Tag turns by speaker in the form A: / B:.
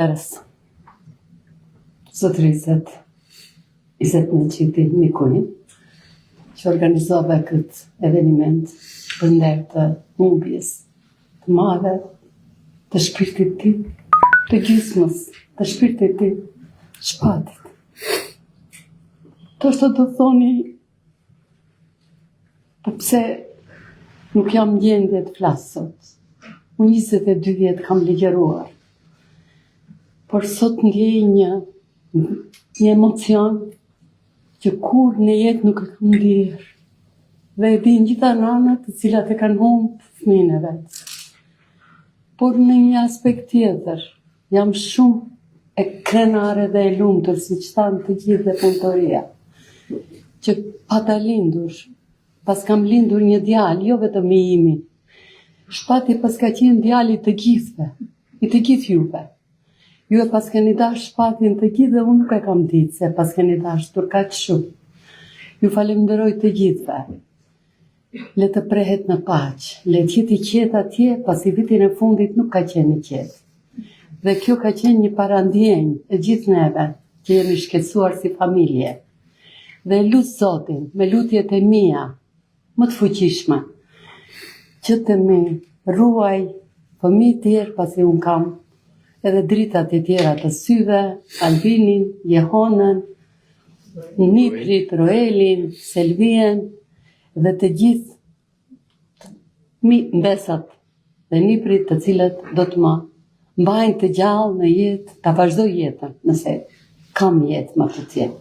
A: Erës, zotërizet, Izet Meqiti Mikuj, që organizove këtë eveniment për nder të humbjes të madhe të shpirtit tim, të gjysmës, të shpirtit tim, shpatit. Të është të thoni, përpse nuk jam gjendje të flasë sot. Unë 22 vjetë kam ligjëruar, por sot ndjej një emocion që kur në jetë nuk e kam ndjerë. Dhe e din gjitha nanat të cilat e kanë humbë fëmijën e vetë. Por në një aspekt tjetër, jam shumë e krenare dhe e lumtur, si që thanë të gjithë dhe punëtoria, që pata lindur, pas kam lindur një djalë, jo vetëm i imi. Shpati pas ka qenë djali të gjithëve, i të gjithë juve. Ju e pas keni dash shpatin të gjithë dhe unë nuk e kam ditë se pas keni dash kaq shumë. Ju falenderoj të gjithëve. Le të prehet në paqë, le të jetë i qetë atje, pasi vitin e fundit nuk ka qenë i qetë. Dhe kjo ka qenë një parandjenjë e gjithë neve, që jemi shqetësuar si familje. Dhe lutë Zotin, me lutjet e mia, më të fuqishme, që të mi ruaj fëmijë tjerë, pasi unë kam edhe dritat e tjera të syve, Albinin, Jehonën, Niprit, Roelin, Selvien, dhe të gjithë mbesat dhe Niprit, të cilët do të më mbajnë të gjallë në jetë, ta vazhdoj jetën, nëse kam jetë më të tjetë.